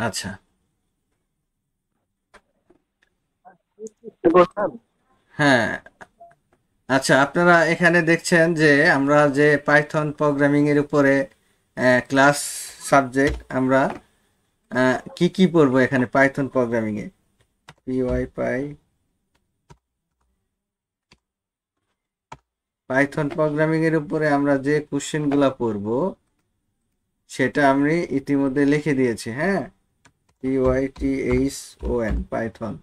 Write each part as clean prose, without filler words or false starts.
আচ্ছা। হ্যাঁ, আচ্ছা, আপনারা এখানে দেখছেন যে আমরা যে পাইথন প্রোগ্রামিং এর উপরে ক্লাস সাবজেক্ট আমরা কি কি পড়বো এখানে পাইথন প্রোগ্রামিং এ। পিওয়াই পাই পাইথন প্রোগ্রামিং এর উপরে আমরা যে কোশ্চেন গুলা পড়বো সেটা আমি ইতিমধ্যে লিখে দিয়েছি। হ্যাঁ, PYTHON পাইথন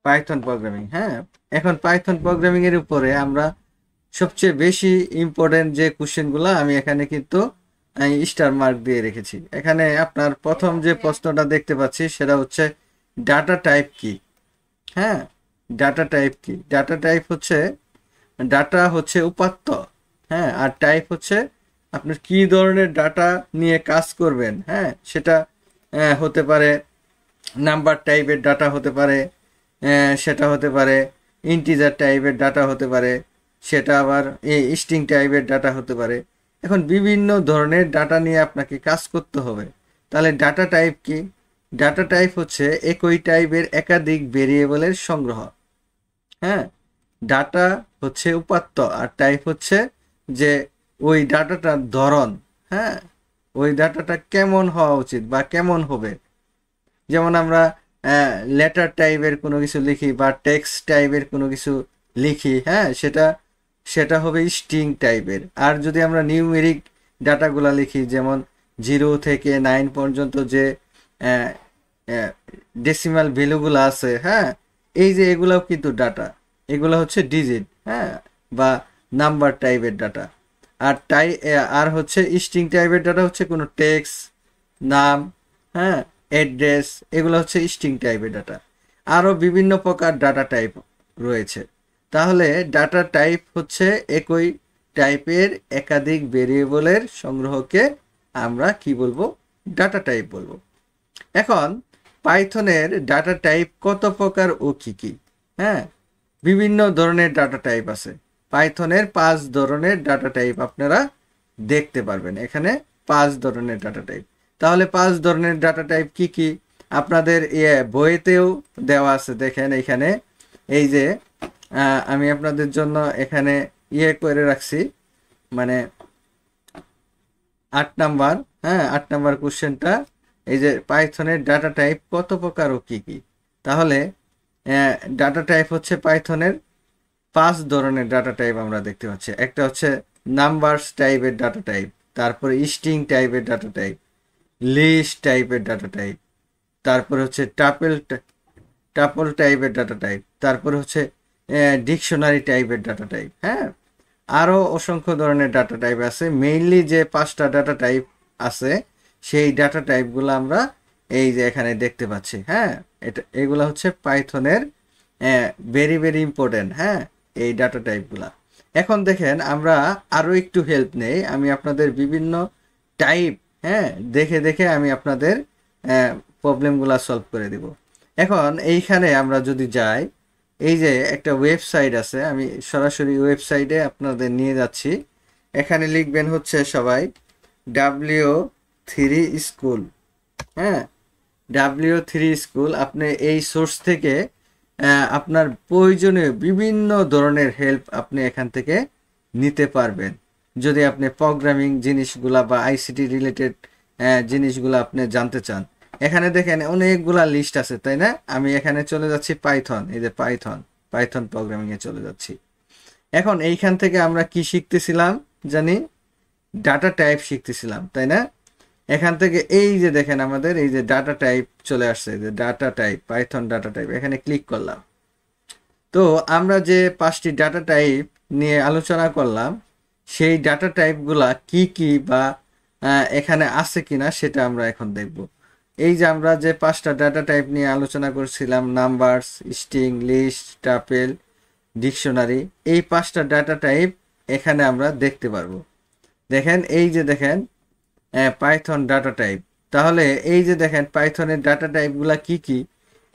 পাইথন প্রোগ্রামিং। হ্যাঁ, এখন পাইথন প্রোগ্রামিং এর উপরে আমরা সবচেয়ে বেশি ইম্পর্টেন্ট যে কোশ্চেনগুলো আমি এখানে কিন্তু স্টার মার্ক দিয়ে রেখেছি। এখানে আপনার প্রথম যে প্রশ্নটা দেখতে পাচ্ছি সেটা হচ্ছে ডাটা টাইপ কি। হ্যাঁ, ডাটা টাইপ কি? ডাটা টাইপ হচ্ছে, ডাটা হচ্ছে উপাত্ত। হ্যাঁ, আর টাইপ হচ্ছে আপনার কি ধরনের ডাটা নিয়ে কাজ করবেন। হ্যাঁ, সেটা হতে পারে নাম্বার টাইপের ডাটা হতে পারে, সেটা হতে পারে ইন্টিজার টাইপের ডাটা হতে পারে, সেটা আবার স্ট্রিং টাইপের ডাটা হতে পারে। এখন বিভিন্ন ধরনের ডাটা নিয়ে আপনাকে কাজ করতে হবে। তাহলে ডাটা টাইপ কি? ডাটা টাইপ হচ্ছে একই টাইপের একাধিক ভেরিয়েবলের সংগ্রহ। হ্যাঁ, ডাটা হচ্ছে উপাত্ত আর টাইপ হচ্ছে যে ওই ডাটাটার ধরন। হ্যাঁ, ওই ডাটাটা কেমন হওয়া উচিত বা কেমন হবে। যেমন আমরা লেটার টাইপের কোনো কিছু লিখি বা টেক্সট টাইপের কোনো কিছু লিখি, হ্যাঁ, সেটা সেটা হবে স্ট্রিং টাইপের। আর যদি আমরা নিউমেরিক ডাটাগুলা লিখি, যেমন 0 থেকে 9 পর্যন্ত যে ডেসিমাল ভ্যালুগুলো আছে, হ্যাঁ, এই যে এগুলাও কিন্তু ডাটা, এগুলো হচ্ছে ডিজিট, হ্যাঁ, বা নাম্বার টাইপের ডাটা। আর আর হচ্ছে স্ট্রিং টাইপের ডাটা হচ্ছে কোনো টেক্সট, নাম, হ্যাঁ, অ্যাড্রেস, এগুলো হচ্ছে স্ট্রিং টাইপের ডাটা। আরও বিভিন্ন প্রকার ডাটা টাইপ রয়েছে। তাহলে ডাটা টাইপ হচ্ছে একই টাইপের একাধিক ভেরিয়েবলের সংগ্রহকে আমরা কি বলবো? ডাটা টাইপ বলবো। এখন পাইথনের ডাটা টাইপ কত প্রকার ও কি কি? হ্যাঁ, বিভিন্ন ধরনের ডাটা টাইপ আছে। পাইথনের 5 ধরনের ডাটা টাইপ আপনারা দেখতে পারবেন এখানে। 5 ধরনের ডাটা টাইপ। তাহলে 5 ধরনের ডাটা টাইপ কি কি? আপনাদের বইতেও দেওয়া আছে, দেখেন এইখানে। এই যে আমি আপনাদের জন্য এখানে করে রাখছি, মানে 8 নাম্বার। হ্যাঁ, 8 নাম্বার কোশ্চেনটা, এই যে পাইথনের ডাটা টাইপ কত প্রকার ও কি কি। তাহলে ডাটা টাইপ হচ্ছে পাইথনের 5 ধরনের ডাটা টাইপ আমরা দেখতে পাচ্ছি। একটা হচ্ছে নাম্বারস টাইপের ডাটা টাইপ, তারপরে স্ট্রিং টাইপের ডাটা টাইপ, লিস্ট টাইপের ডাটা টাইপ, তারপরে হচ্ছে টাপল টাইপের ডাটা টাইপ, তারপরে হচ্ছে ডিকশনারি টাইপের ডাটা টাইপ। হ্যাঁ, আরও অসংখ্য ধরনের ডাটা টাইপ আছে। মেইনলি যে 5টা ডাটা টাইপ আছে সেই ডাটা টাইপগুলো আমরা এই যে এখানে দেখতে পাচ্ছি। হ্যাঁ, এগুলো হচ্ছে পাইথনের ভেরি ভেরি ইম্পর্টেন্ট। হ্যাঁ, এই ডাটা টাইপগুলা। এখন দেখেন আমরা আরও একটু হেল্প নেই, আমি আপনাদের বিভিন্ন টাইপ, হ্যাঁ, দেখে দেখে আমি আপনাদের প্রবলেমগুলো সলভ করে দিব। এখন এইখানে আমরা যদি যাই, এই যে একটা ওয়েবসাইট আছে, আমি সরাসরি ওয়েবসাইটে আপনাদের নিয়ে যাচ্ছি। এখানে লিখবেন হচ্ছে সবাই W3 স্কুল। হ্যাঁ, W3 স্কুল। আপনি এই সোর্স থেকে আপনার প্রয়োজনীয় বিভিন্ন ধরনের হেল্প আপনি এখান থেকে নিতে পারবেন। যদি আপনি প্রোগ্রামিং জিনিসগুলা বা আইসিটি রিলেটেড জিনিসগুলো আপনি জানতে চান। এখানে দেখেন অনেকগুলা লিস্ট আছে, তাই না? আমি এখানে চলে যাচ্ছি পাইথন, এই যে পাইথন, পাইথন প্রোগ্রামিং এ চলে যাচ্ছি। এখন এইখান থেকে আমরা কি শিখতেছিলাম জানি? ডাটা টাইপ শিখতেছিলাম, তাই না? এখান থেকে এই যে দেখেন আমাদের এই যে ডাটা টাইপ চলে আসছে, যে data type, Python data type, এখানে ক্লিক করলাম। তো আমরা যে 5টি ডাটা টাইপ নিয়ে আলোচনা করলাম, সেই ডাটা টাইপগুলা কি কি বা এখানে আছে কিনা সেটা আমরা এখন দেখব। এই যে আমরা যে 5টা ডাটা টাইপ নিয়ে আলোচনা করছিলাম, নাম্বারস, স্ট্রিং, লিস্ট, টাপেল, ডিকশনারি, এই 5টা ডাটা টাইপ এখানে আমরা দেখতে পারবো। দেখেন, এই যে দেখেন পাইথন ডাটা টাইপ। তাহলে এই যে দেখেন পাইথনের ডাটা টাইপগুলা কি কি,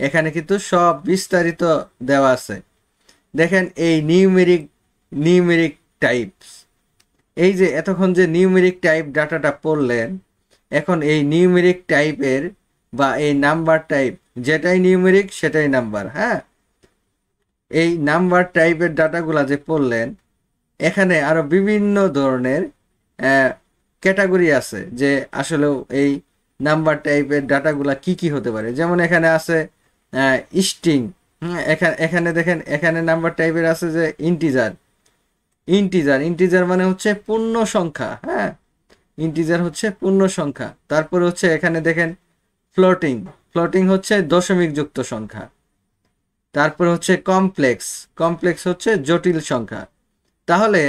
এখানে কিন্তু সব বিস্তারিত দেওয়া আছে। দেখেন এই নিউমেরিক টাইপস, এই যে এতক্ষণ যে নিউমেরিক টাইপ ডাটাটা পড়লেন, এখন এই নিউমেরিক টাইপের বা এই নাম্বার টাইপ, যেটাই নিউমেরিক সেটাই নাম্বার, হ্যাঁ, এই নাম্বার টাইপের ডাটাগুলা যে পড়লেন, এখানে আরো বিভিন্ন ধরনের ক্যাটাগরি আছে যে আসলে এই নাম্বার টাইপের ডাটাগুলা কি কি হতে পারে। যেমন এখানে আছে স্ট্রিং, এখানে দেখেন এখানে নাম্বার টাইপের আছে যে ইন্টিজার। ইন্টিজার মানে হচ্ছে পূর্ণ সংখ্যা, হ্যাঁ, ইন্টিজার হচ্ছে পূর্ণ সংখ্যা। তারপরে হচ্ছে এখানে দেখেন ফ্লোটিং হচ্ছে দশমিক যুক্ত সংখ্যা। তারপর হচ্ছে কমপ্লেক্স হচ্ছে জটিল সংখ্যা। তাহলে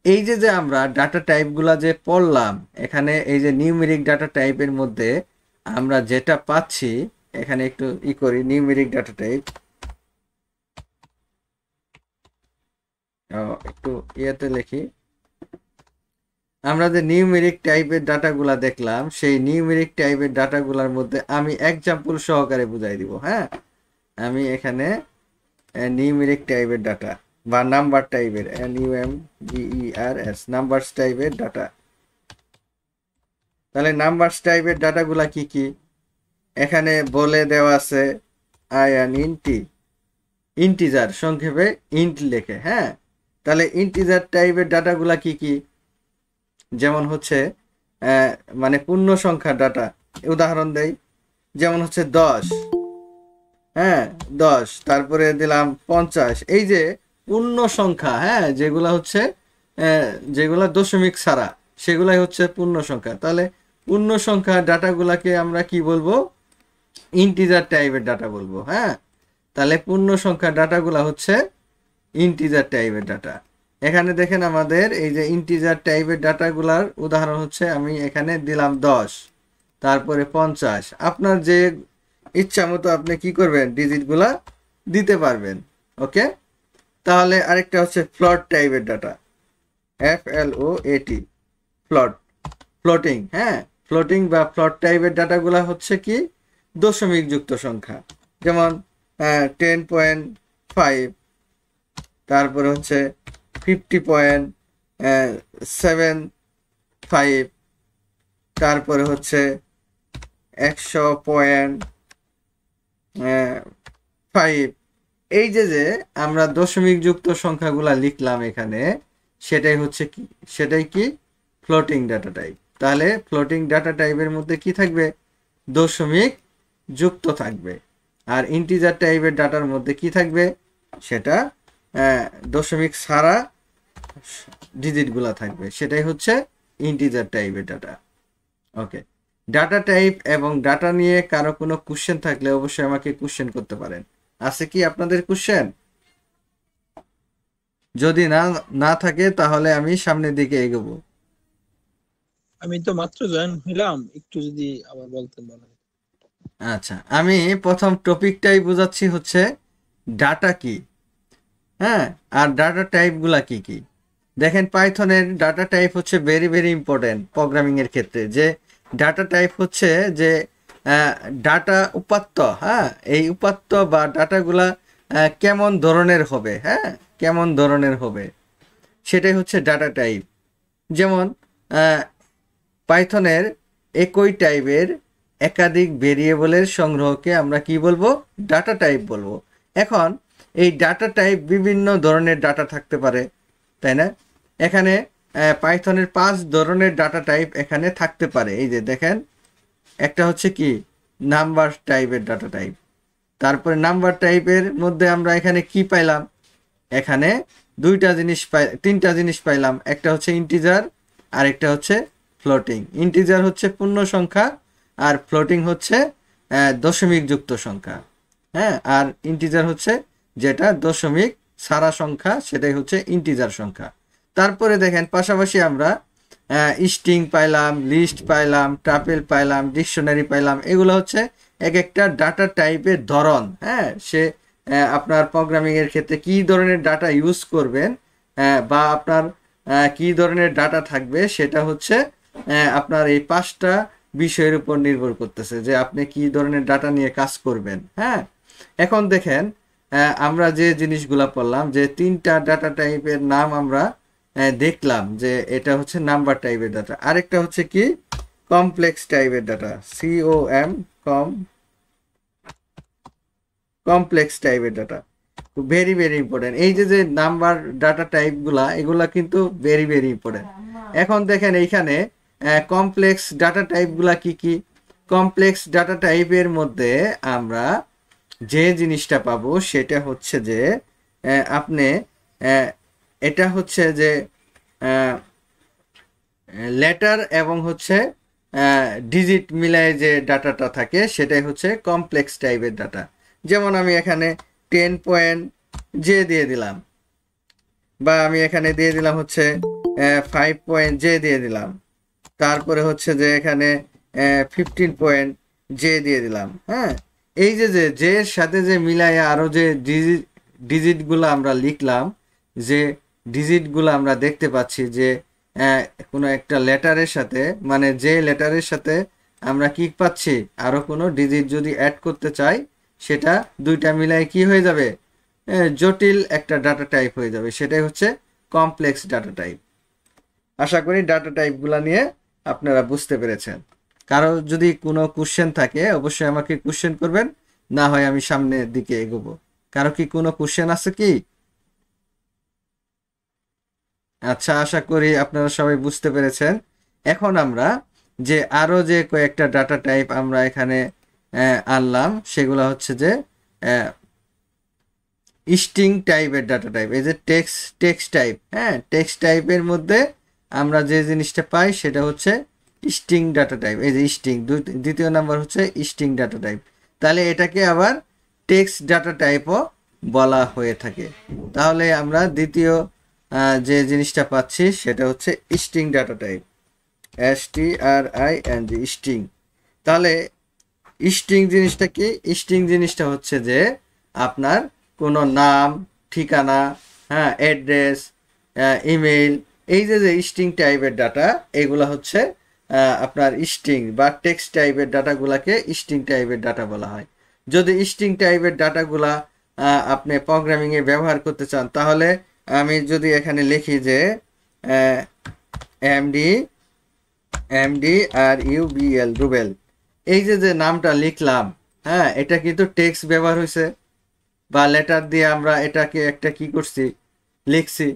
এই যে আমরা ডাটা টাইপগুলা যে পড়লাম, এখানে এই যে নিউমেরিক ডাটা টাইপের মধ্যে আমরা যেটা পাচ্ছি, এখানে একটু করি নিউমেরিক ডাটা টাইপ, একটু ইয়েতে লিখি। আমরা যে নিউমেরিক টাইপের ডাটাগুলা দেখলাম, সেই নিউমেরিক টাইপের ডাটাগুলার মধ্যে আমি এক্সাম্পল সহকারে বুঝাই দিব, হ্যাঁ। আমি এখানে নিউমেরিক টাইপের ডাটা বা নাম্বার টাইপের NUMBERS নাম্বারস টাইপের ডাটা। তাহলে নাম্বারস টাইপের ডাটাগুলা কি কি এখানে বলে দেওয়া আছে। ইন্টিজার, সংক্ষেপে ইন্ট লেখে, হ্যাঁ। তাহলে ইন্টিজার টাইপের ডাটাগুলা কি কি, যেমন হচ্ছে মানে পূর্ণ সংখ্যা ডাটা, উদাহরণ দেই, যেমন হচ্ছে 10, হ্যাঁ 10, তারপরে দিলাম 50। এই যে পূর্ণ সংখ্যা, হ্যাঁ, যেগুলা হচ্ছে যেগুলা দশমিক ছাড়া, সেগুলাই হচ্ছে পূর্ণ সংখ্যা। তাহলে পূর্ণ সংখ্যা ডাটাগুলাকে আমরা কি বলবো, ইন্টিজার টাইপের ডাটা বলবো, হ্যাঁ। তাহলে পূর্ণ সংখ্যা ডাটাগুলা হচ্ছে ইন্টিজার টাইপের ডাটা। এখানে দেখেন আমাদের এই যে ইন্টিজার টাইপের ডাটাগুলার উদাহরণ হচ্ছে, আমি এখানে দিলাম 10, তারপরে 50। আপনার যে ইচ্ছা মতো আপনি কি করবেন, ডিজিটগুলা দিতে পারবেন, ওকে। তাহলে আরেকটা হচ্ছে ফ্লোট টাইপের ডাটা, FLOAT, ফ্লোটিং, হ্যাঁ। ফ্লোটিং বা ফ্লোট টাইপের ডাটাগুলা হচ্ছে কি দশমিক যুক্ত সংখ্যা, যেমন 10.5, তারপরে হচ্ছে 50.75, তারপরে হচ্ছে 100.5। এই যে আমরা দশমিক যুক্ত সংখ্যাগুলা লিখলাম এখানে, সেটাই কি ফ্লোটিং ডাটা টাইপ। তাহলে ফ্লোটিং ডাটা টাইপের মধ্যে কি থাকবে, দশমিক যুক্ত থাকবে। আর ইন্টিজার টাইপের ডাটার মধ্যে কি থাকবে, সেটা দশমিক ছাড়া ডিজিটগুলা থাকবে, সেটাই হচ্ছে ইন্টিজার টাইপের ডাটা, ওকে। ডাটা টাইপ এবং ডাটা নিয়ে কারো কোনো কোশ্চেন থাকলে অবশ্যই আমাকে কোশ্চেন করতে পারেন। আছে কি আপনাদের কোশ্চেন? যদি না থাকে তাহলে আমি সামনের দিকে এগোবো। আমি তো মাত্র জয়েন হইলাম, একটু যদি আবার বলতেন ভালো হতো। আচ্ছা, আমি প্রথম টপিকটাই বোঝাচ্ছি হচ্ছে ডাটা কি, হ্যাঁ, আর ডাটা টাইপগুলা কি কি। দেখেন পাইথনের ডাটা টাইপ হচ্ছে ভেরি ভেরি ইম্পর্টেন্ট প্রোগ্রামিং এর ক্ষেত্রে। যে ডাটা টাইপ হচ্ছে যে ডাটা উপাত্ত, হ্যাঁ, এই উপাত্ত বা ডাটাগুলা কেমন ধরনের হবে, হ্যাঁ, কেমন ধরনের হবে, সেটাই হচ্ছে ডাটা টাইপ। যেমন পাইথনের একই টাইপের একাধিক ভেরিয়েবলের সংগ্রহকে আমরা কি বলবো, ডাটা টাইপ বলবো। এখন এই ডাটা টাইপ বিভিন্ন ধরনের ডাটা থাকতে পারে, তাই না? এখানে পাইথনের 5 ধরনের ডাটা টাইপ এখানে থাকতে পারে। এই যে দেখেন, একটা হচ্ছে কি নাম্বার টাইপের ডাটা টাইপ। তারপরে নাম্বার টাইপের মধ্যে আমরা এখানে কি পাইলাম, এখানে তিনটা জিনিস পাইলাম। একটা হচ্ছে ইন্টিজার, আর একটা হচ্ছে ফ্লোটিং। ইন্টিজার হচ্ছে পূর্ণ সংখ্যা, আর ফ্লোটিং হচ্ছে দশমিক যুক্ত সংখ্যা, হ্যাঁ। আর ইন্টিজার হচ্ছে যেটা দশমিক ছাড়া সংখ্যা, সেটাই হচ্ছে ইন্টিজার সংখ্যা। তারপরে দেখেন পাশাপাশি আমরা স্ট্রিং পাইলাম, লিস্ট পাইলাম, টাপেল পাইলাম, ডিকশনারি পাইলাম। এগুলো হচ্ছে এক একটা ডাটা টাইপের ধরন, হ্যাঁ। সে আপনার প্রোগ্রামিং এর ক্ষেত্রে কি ধরনের ডাটা ইউজ করবেন বা আপনার কি ধরনের ডাটা থাকবে, সেটা হচ্ছে আপনার এই 5টা বিষয়ের উপর নির্ভর করতেছে যে আপনি কি ধরনের ডাটা নিয়ে কাজ করবেন, হ্যাঁ। এখন দেখেন আমরা যে জিনিসগুলা পড়লাম, যে 3টা ডাটা টাইপের নাম আমরা দেখলাম যে এটা হচ্ছে নাম্বার টাইপের ডাটা। আরেকটা হচ্ছে কি কমপ্লেক্স টাইপের ডাটা, COM কমপ্লেক্স টাইপের ডাটা, ভেরি ভেরি ইম্পর্টেন্ট। এই যে যে নাম্বার ডাটা টাইপগুলা এগুলা কিন্তু ভেরি ভেরি ইম্পর্টেন্ট। এখন দেখেন এইখানে কমপ্লেক্স ডাটা টাইপগুলা কি কি। কমপ্লেক্স ডাটা টাইপের মধ্যে আমরা যে জিনিসটা পাবো সেটা হচ্ছে যে আপনি এটা হচ্ছে যে লেটার এবং হচ্ছে ডিজিট মিলায় যে ডাটাটা থাকে সেটাই হচ্ছে কমপ্লেক্স টাইপের ডাটা। যেমন আমি এখানে 10 পয়েন্ট জে দিয়ে দিলাম, বা আমি এখানে দিয়ে দিলাম হচ্ছে 5 পয়েন্ট জে দিয়ে দিলাম, তারপরে হচ্ছে যে এখানে 15 পয়েন্ট জে দিয়ে দিলাম। হ্যাঁ, এই যে যে জের সাথে যে মিলায় আরো যে ডিজিটগুলো আমরা লিখলাম, যে ডিজিটগুলো আমরা দেখতে পাচ্ছি যে কোনো একটা লেটারের সাথে, মানে যে লেটারের সাথে আমরা কি পাচ্ছি আরো কোনো ডিজিট যদি অ্যাড করতে চাই সেটা দুইটা মিলায় কি হয়ে যাবে, জটিল একটা ডাটা টাইপ হয়ে যাবে, সেটাই হচ্ছে কমপ্লেক্স ডাটা টাইপ। আশা করি ডাটা টাইপগুলো নিয়ে আপনারা বুঝতে পেরেছেন। কারো যদি কোনো কোশ্চেন থাকে অবশ্যই আমাকে কোশ্চেন করবেন, না হয় আমি সামনের দিকে এগোবো। কারো কি কোনো কোশ্চেন আছে কি? আচ্ছা, আশা করি আপনারা সবাই বুঝতে পেরেছেন। এখন আমরা যে আরো যে কয়েকটা ডাটা টাইপ আমরা এখানে আনলাম সেগুলো হচ্ছে যে স্ট্রিং টাইপের ডাটা টাইপ। এই যে টেক্সট টাইপ, হ্যাঁ, টেক্সট টাইপের মধ্যে আমরা যে জিনিসটা পাই সেটা হচ্ছে স্ট্রিং ডাটা টাইপ। এই যে স্ট্রিং, দ্বিতীয় নাম্বার হচ্ছে স্ট্রিং ডাটা টাইপ। তাহলে এটাকে আবার টেক্সট ডাটা টাইপও বলা হয়ে থাকে। তাহলে আমরা দ্বিতীয় যে জিনিসটা পাচ্ছি সেটা হচ্ছে string data type, STRING, string. তাহলে স্ট্রিং জিনিসটা কি? স্ট্রিং জিনিসটা হচ্ছে যে আপনার কোনো নাম, ঠিকানা, হ্যাঁ, অ্যাড্রেস, ইমেইল, এই যে যে স্ট্রিং টাইপের ডাটা এগুলো হচ্ছে আপনার স্ট্রিং বা টেক্সট টাইপের ডাটাগুলাকে স্ট্রিং টাইপের ডাটা বলা হয়। যদি স্ট্রিং টাইপের ডাটাগুলা আপনি প্রোগ্রামিংয়ে ব্যবহার করতে চান তাহলে আমি যদি এখানে লিখি যে MD রুবেল, এই যে যে নামটা লিখলাম, হ্যাঁ, এটা কিন্তু টেক্সট ব্যবহার হয়েছে বা লেটার দিয়ে আমরা এটাকে একটা কি করছি, লিখছি।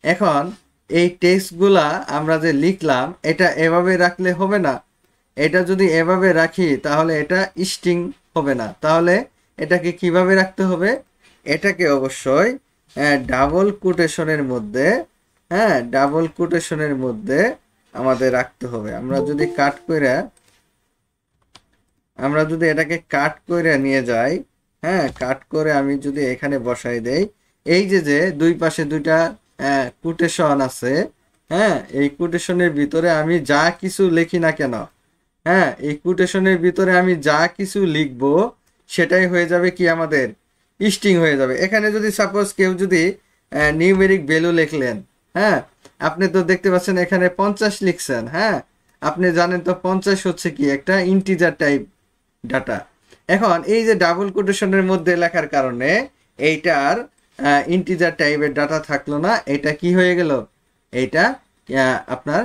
এখন এই টেক্সটগুলা আমরা যে লিখলাম এটা এভাবে রাখলে হবে না। এটা যদি এভাবে রাখি তাহলে এটা স্ট্রিং হবে না। তাহলে এটাকে কিভাবে রাখতে হবে? এটাকে অবশ্যই ডাবল কোটেশনের মধ্যে, হ্যাঁ, ডাবল কোটেশনের মধ্যে আমাদের রাখতে হবে। আমরা যদি এটাকে কাট করে নিয়ে যাই, হ্যাঁ, কাট করে আমি যদি এখানে বসাই দেই, এই যে যে দুই পাশে দুইটা কোটেশন আছে, হ্যাঁ, এই কোটেশনের ভিতরে আমি যা কিছু লিখি না কেন, হ্যাঁ, এই কোটেশনের ভিতরে আমি যা কিছু লিখবো সেটাই হয়ে যাবে কি আমাদের স্ট্রিং হয়ে যাবে। এখানে যদি সাপোজ কেউ যদি নিউমেরিক ভ্যালু লিখলেন, হ্যাঁ, আপনি তো দেখতে পাচ্ছেন এখানে 50 লিখছেন, হ্যাঁ, আপনি জানেন তো 50 হচ্ছে কি একটা ইন্টিজার টাইপ ডাটা। এখন এই যে ডাবল কোটেশনের মধ্যে লেখার কারণে এইটার ইন্টিজার টাইপের ডাটা থাকলো না, এটা কি হয়ে গেল, এইটা আপনার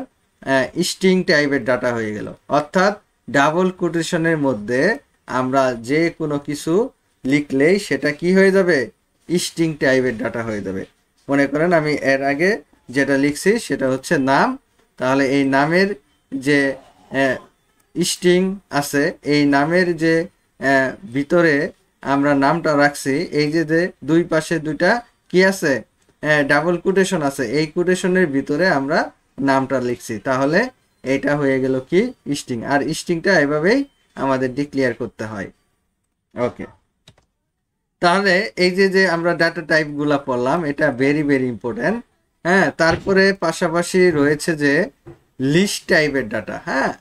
স্ট্রিং টাইপের ডাটা হয়ে গেল। অর্থাৎ ডাবল কোটেশনের মধ্যে আমরা যে কোনো কিছু লিখলেই সেটা কি হয়ে যাবে, স্ট্রিং টাইপের ডাটা হয়ে যাবে। মনে করেন আমি এর আগে যেটা লিখছি সেটা হচ্ছে নাম, তাহলে এই নামের যে স্ট্রিং আছে, এই নামের যে ভিতরে আমরা নামটা রাখছি, এই যে যে দুই পাশে দুইটা কি আছে, ডাবল কোটেশন আছে, এই কোটেশনের ভিতরে আমরা নামটা লিখছি, তাহলে এটা হয়ে গেল কি স্ট্রিং। আর স্ট্রিংটা এভাবেই আমাদের ডিক্লেয়ার করতে হয়। ওকে, তাহলে এই যে যে আমরা ডাটা টাইপগুলা পড়লাম এটা ভেরি ভেরি ইম্পর্টেন্ট। হ্যাঁ, তারপরে পাশাপাশি রয়েছে যে লিস্ট টাইপের ডাটা। হ্যাঁ,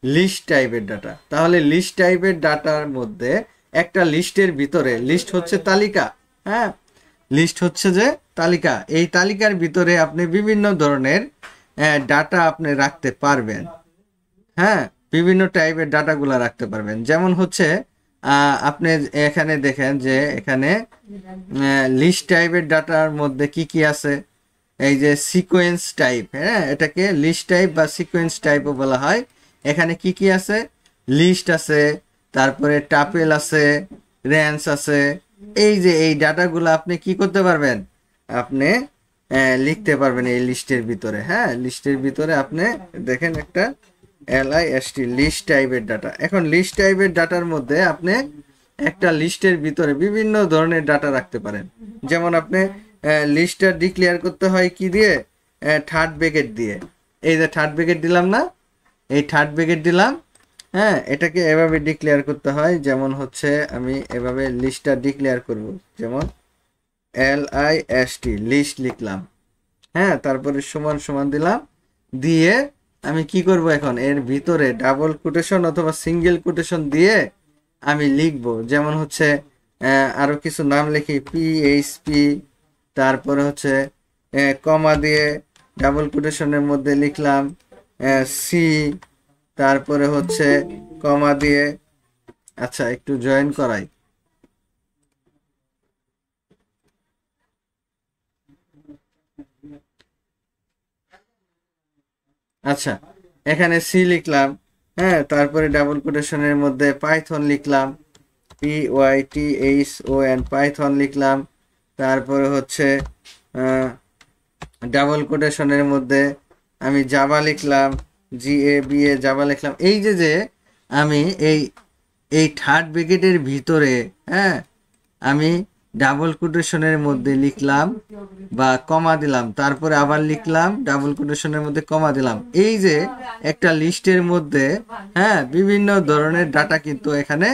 লিস্ট টাইপের ডাটা। তাহলে লিস্ট টাইপের ডাটার মধ্যে একটা লিস্টের ভিতরে, লিস্ট হচ্ছে তালিকা, হ্যাঁ, লিস্ট হচ্ছে যে তালিকা, এই তালিকার ভিতরে আপনি বিভিন্ন ধরনের ডাটা আপনি রাখতে পারবেন। হ্যাঁ, বিভিন্ন টাইপের ডাটাগুলো রাখতে পারবেন। যেমন হচ্ছে আপনি এখানে দেখেন যে এখানে লিস্ট টাইপের ডাটার মধ্যে কি কি আছে। এই যে সিকোয়েন্স টাইপ, হ্যাঁ, এটাকে লিস্ট টাইপ বা সিকোয়েন্স টাইপও বলা হয়। এখানে কি কি আছে? লিস্ট আছে, তারপরে টাপেল আছে, রেঞ্জ আছে। এই যে এই ডাটাগুলো আপনি কি করতে পারবেন? আপনি লিখতে পারবেন এই লিস্টের ভিতরে। হ্যাঁ, লিস্টের ভিতরে আপনি দেখেন একটা LIST লিস্ট টাইপের ডাটা। এখন লিস্ট টাইপের ডাটার মধ্যে আপনি একটা লিস্টের ভিতরে বিভিন্ন ধরনের ডাটা রাখতে পারেন। যেমন আপনি লিস্টটা ডিক্লেয়ার করতে হয় কি দিয়ে? থার্ড ব্র্যাকেট দিয়ে। এই যে থার্ড ব্র্যাকেট দিলাম না, এই থার্ড ব্র্যাকেট দিলাম। হ্যাঁ, এটাকে এভাবে ডিক্লেয়ার করতে হয়। যেমন হচ্ছে আমি এভাবে লিস্টটা ডিক্লেয়ার করব, যেমন LIST লিস্ট লিখলাম। হ্যাঁ, তারপরে সমান সমান দিলাম, দিয়ে আমি কি করব? এখন এর ভিতরে ডাবল কোটেশন অথবা সিঙ্গেল কোটেশন দিয়ে আমি লিখব। যেমন হচ্ছে আরো কিছু নাম লিখি, PHP, তারপরে হচ্ছে কমা দিয়ে ডাবল কোটেশনের মধ্যে লিখলাম সি, তারপরে হচ্ছে কমা দিয়ে, আচ্ছা একটু জয়েন করাই। আচ্ছা, এখানে সি লিখলাম। হ্যাঁ, তারপরে ডাবল কোটেশনের মধ্যে পাইথন লিখলাম, PYTHON পাইথন লিখলাম। তারপরে হচ্ছে ডাবল কোটেশনের মধ্যে আমি জাভা লিখলাম, GAVA জাভা লিখলাম। এই যে যে আমি এই এই থার্ড ব্র্যাকেটের ভিতরে, হ্যাঁ, আমি ডাবল কোটেশনের মধ্যে লিখলাম বা কমা দিলাম, তারপরে আবার লিখলাম, ডাবল কোটেশনের মধ্যে কমা দিলাম। এই যে একটা লিস্টের মধ্যে, হ্যাঁ, বিভিন্ন ধরনের ডাটা কিন্তু এখানে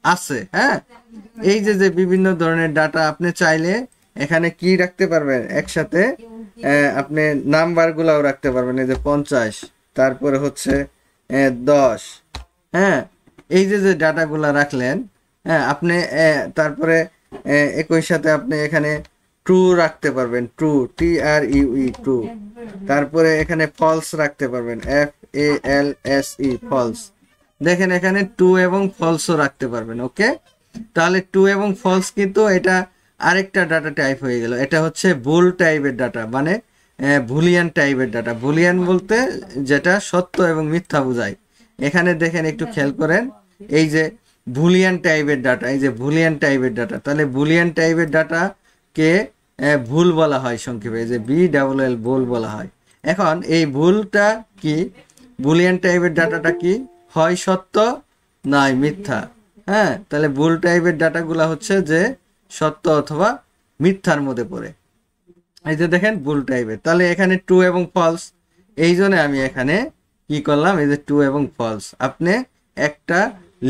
আছে। হ্যাঁ, এই যে যে বিভিন্ন ধরনের ডাটা আপনি চাইলে এখানে কি রাখতে পারবেন একসাথে? আপনি নাম্বার গুলাও রাখতে পারবেন। এই যে 50, তারপরে হচ্ছে 10। হ্যাঁ, এই যে যে ডাটাগুলা রাখলেন, হ্যাঁ, আপনি তারপরে একই সাথে আপনি এখানে ট্রু রাখতে পারবেন, ট্রু, TRUE ট্রু। তারপরে এখানে ফলস রাখতে পারবেন, FALSE ফলস। দেখেন এখানে ট্রু এবং ফলসও রাখতে পারবেন। ওকে, তাহলে ট্রু এবং ফলস কিন্তু এটা আরেকটা ডাটা টাইপ হয়ে গেল। এটা হচ্ছে বুল টাইপের ডাটা, মানে বুলিয়ান টাইপের ডাটা। বুলিয়ান বলতে যেটা সত্য এবং মিথ্যা বোঝায়। এখানে দেখেন একটু খেয়াল করেন, এই যে বুলিয়ান টাইপের ডাটা, এই যে বুলিয়ান টাইপের ডাটা, তাহলে বুলিয়ান টাইপের ডাটা কে ভুল বলা হয় সংক্ষেপে, এই যে BLL ভুল বলা হয়। এখন এই ভুলটা কি? বুলিয়ান টাইপের ডাটাটা কি হয়? সত্য নয় মিথ্যা। হ্যাঁ, তাহলে ভুল টাইপের ডাটাগুলা হচ্ছে যে সত্য অথবা মিথ্যার মধ্যে পড়ে। এই যে দেখেন ভুল টাইপের, তাহলে এখানে ট্রু এবং ফলস। এই জন্য আমি এখানে কি করলাম? এই যে ট্রু এবং ফলস। আপনি একটা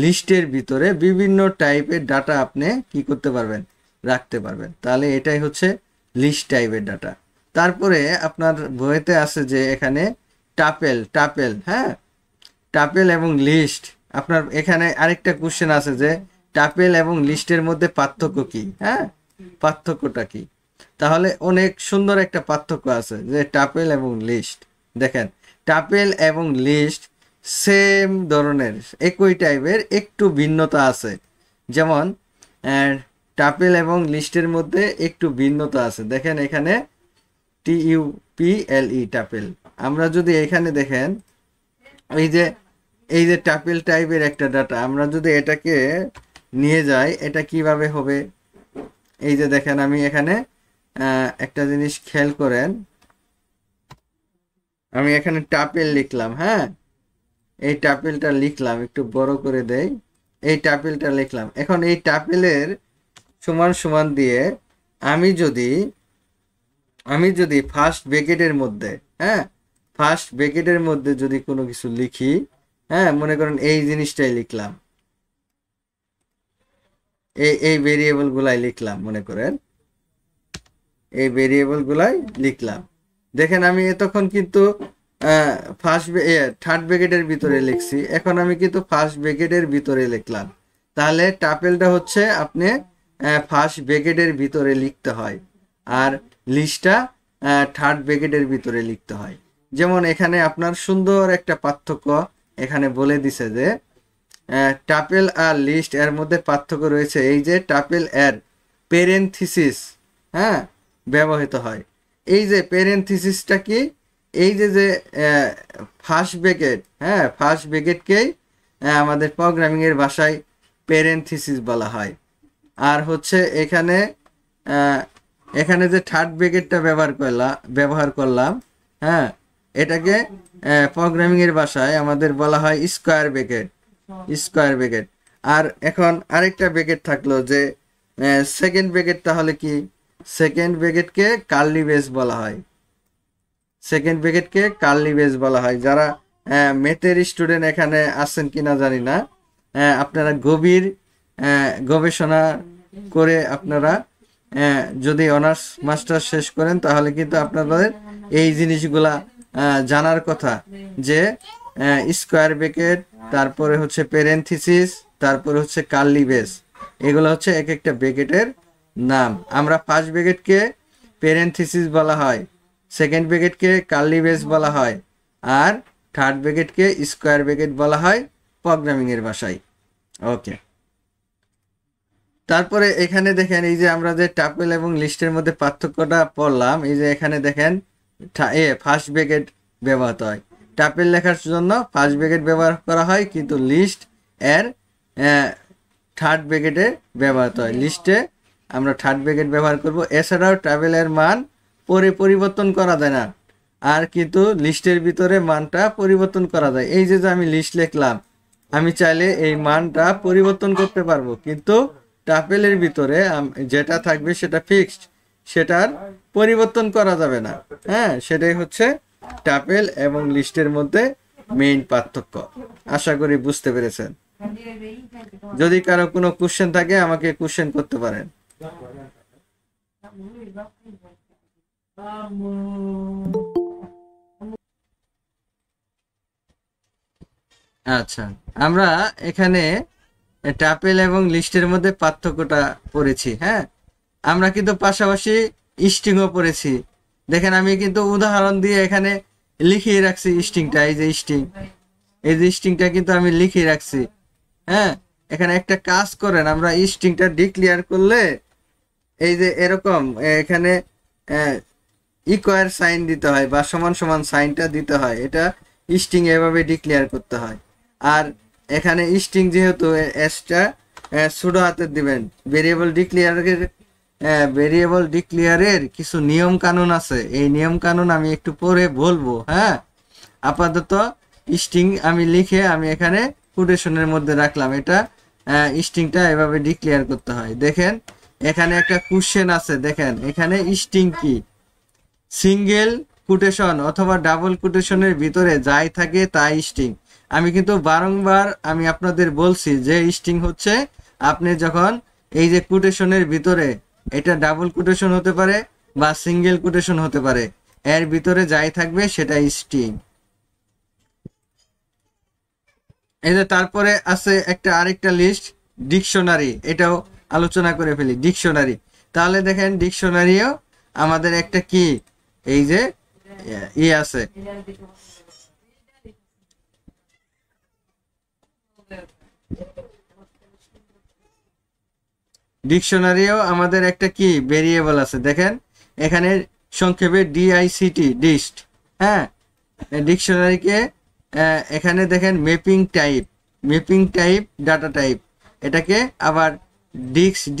লিস্টের ভিতরে বিভিন্ন টাইপের ডাটা আপনি কি করতে পারবেন? রাখতে পারবেন। তাহলে এটাই হচ্ছে লিস্ট টাইপের ডাটা। তারপরে আপনার বইতে আছে যে এখানে টাপেল, হ্যাঁ, টাপেল এবং লিস্ট। আপনার এখানে আরেকটা কোশ্চেন আছে যে টাপেল এবং লিস্টের মধ্যে পার্থক্য কি? হ্যাঁ, পার্থক্যটা কি? তাহলে অনেক সুন্দর একটা পার্থক্য আছে যে টাপেল এবং লিস্ট। দেখেন, টাপেল এবং লিস্ট সেম ধরনের, একই টাইপের, একটু ভিন্নতা আছে। যেমন টাপেল এবং লিস্টের মধ্যে একটু ভিন্নতা আছে। দেখেন এখানে TUPLE টাপেল। আমরা যদি এখানে দেখেন, এই যে টাপেল টাইপের একটা ডাটা, আমরা যদি এটাকে নিয়ে যাই, এটা কিভাবে হবে? এই যে দেখেন আমি এখানে একটা জিনিস খেয়াল করেন, আমি এখানে টাপেল লিখলাম। হ্যাঁ, এই টাপেলটা লিখলাম, একটু বড় করে দেই। এই টাপেলটা লিখলাম। এখন এই টাপেলের সমান সমান দিয়ে আমি যদি ফার্স্ট ব্র্যাকেটের মধ্যে, হ্যাঁ, ফার্স্ট ব্র্যাকেটের মধ্যে যদি কোনো কিছু লিখি, হ্যাঁ, মনে করেন এই জিনিসটাই লিখলাম, এই ভেরিয়েবল গুলাই লিখলাম, মনে করেন এই ভেরিয়েবল গুলাই লিখলাম। দেখেন আমি এতক্ষণ কিন্তু থার্ড ব্র্যাকেটের ভিতরে লিখছি, এখন আমি কিন্তু ফার্স্ট ব্র্যাকেটের ভিতরে লিখলাম। তাহলে টাপেলটা হচ্ছে আপনি ফার্স্ট ব্র্যাকেটের ভিতরে লিখতে হয়, আর লিস্টটা থার্ড ব্র্যাকেটের ভিতরে লিখতে হয়। যেমন এখানে আপনার সুন্দর একটা পার্থক্য এখানে বলে দিছে যে টাপেল আর লিস্ট এর মধ্যে পার্থক্য রয়েছে। এই যে টাপেল এর প্যারেনথিসিস, হ্যাঁ, ব্যবহৃত হয়। এই যে প্যারেনথিসিসটা কি, এই যে যে ফার্স্ট ব্র্যাকেট, হ্যাঁ ফার্স্ট ব্র্যাকেটকেই আমাদের প্রোগ্রামিং এর ভাষায় প্যারেনথিসিস বলা হয়। আর হচ্ছে এখানে এখানে যে থার্ড ব্র্যাকেটটা ব্যবহার করলাম, হ্যাঁ এটাকে প্রোগ্রামিং এর ভাষায় আমাদের বলা হয় স্কোয়ার ব্র্যাকেট, স্কোয়ার ব্র্যাকেট। আর এখন আরেকটা ব্র্যাকেট থাকলো যে সেকেন্ড ব্র্যাকেট, তাহলে কি সেকেন্ড ব্র্যাকেটকে কার্লি ব্রেস বলা হয়, সেকেন্ড ব্র্যাকেটকে কার্লি ব্রেস বলা হয়। যারা ম্যাথের স্টুডেন্ট এখানে আছেন কিনা জানি না, আপনারা গভীর গবেষণা করে আপনারা যদি অনার্স মাস্টার শেষ করেন তাহলে কিন্তু আপনাদের এই জিনিসগুলা জানার কথা, যে স্কোয়ার ব্র্যাকেট, তারপরে হচ্ছে প্যারেনথিসিস, তারপরে হচ্ছে কার্লি ব্রেস, এগুলো হচ্ছে এক একটা ব্র্যাকেটের নাম। আমরা ফার্স্ট ব্র্যাকেটকে প্যারেনথিসিস বলা হয়, সেকেন্ড ব্র্যাকেটকে কার্লি ব্রেস বলা হয়, আর থার্ড ব্র্যাকেটকে স্কোয়ার ব্র্যাকেট বলা হয় প্রোগ্রামিং এর ভাষায়। ওকে, তারপরে এখানে দেখেন এই যে আমরা যে টাপেল এবং লিস্টের মধ্যে পার্থক্যটা পড়লাম, এই যে এখানে দেখেন ফার্স্ট ব্র্যাকেট ব্যবহৃত হয়, টাপেল লেখার জন্য ফার্স্ট ব্র্যাকেট ব্যবহার করা হয়, কিন্তু লিস্ট এর থার্ড ব্র্যাকেটে ব্যবহৃত হয়। লিস্টে আমরা থার্ড ব্র্যাকেট ব্যবহার করব। এছাড়াও টাপেলের মান পরিবর্তন করা যায় না, আর কিন্তু লিস্টের ভিতরে মানটা পরিবর্তন করা যায়। এই যে আমি লিস্ট লিখলাম, আমি চাইলে এই মানটা পরিবর্তন করতে পারবো, কিন্তু টাপেলের ভিতরে যেটা থাকবে সেটা ফিক্সড, সেটার পরিবর্তন করা যাবে না। হ্যাঁ, সেটাই হচ্ছে টাপেল এবং লিস্টের মধ্যে মেইন পার্থক্য। আশা করি বুঝতে পেরেছেন। যদি কারো কোনো কোশ্চেন থাকে আমাকে কোশ্চেন করতে পারেন। আচ্ছা, আমরা এখানে টাপেল এবং লিস্টের মধ্যে পার্থক্যটা পড়েছি। হ্যাঁ, আমরা কিন্তু পাশাপাশি স্ট্রিংও পড়েছি। দেখেন আমি কিন্তু উদাহরণ দিয়ে এখানে লিখিয়ে রাখছি স্ট্রিংটা, এই যে স্ট্রিং, এই যে স্ট্রিংটা কিন্তু আমি লিখিয়ে রাখছি। হ্যাঁ, এখানে একটা কাজ করেন, আমরা স্ট্রিংটা ডিক্লেয়ার করলে এই যে এরকম এখানে ইকুয়াল সাইন দিতে হয় বা সমান সমান সাইনটা দিতে হয়, এটা স্ট্রিং এভাবে ডিক্লেয়ার করতে হয়। আর এখানে স্ট্রিং যেহেতু এসটা সুডো হাতের দিবেন, ভেরিয়েবল ডিক্লেয়ারের কিছু নিয়ম কানুন আছে, এই নিয়ম কানুন আমি একটু পরে বলবো। হ্যাঁ, আপাতত স্ট্রিং আমি লিখে আমি এখানে কোটেশনের মধ্যে রাখলাম, এটা স্ট্রিংটা এভাবে ডিক্লেয়ার করতে হয়। দেখেন এখানে একটা কোশ্চেন আছে, দেখেন এখানে স্ট্রিং কি, সিঙ্গেল কোটেশন অথবা ডাবল কোটেশনের ভিতরে যাই থাকে তাই স্ট্রিং। আমি কিন্তু বারংবার আমি আপনাদের বলছি যে স্ট্রিং হচ্ছে আপনি যখন এই যে কোটেশনের ভিতরে, এটা ডাবল কোটেশন হতে পারে বা সিঙ্গেল কোটেশন হতে পারে, এর ভিতরে যাই থাকবে সেটা স্ট্রিং। এই যে তারপরে আছে একটা আরেকটা লিস্ট ডিকশনারি, এটাও আলোচনা করে ফেলি। ডিকশনারি, তাহলে দেখেন ডিকশনারিও আমাদের একটা কি, এই যে আছে ডিকশনারিও আমাদের একটা কি ভেরিয়েবল আছে। দেখেন এখানে সংক্ষেপে ডিআইসিটি, ডিস্ট। হ্যাঁ, ডিকশনারিকে এখানে দেখেন ম্যাপিং টাইপ ডাটা টাইপ, এটাকে আবার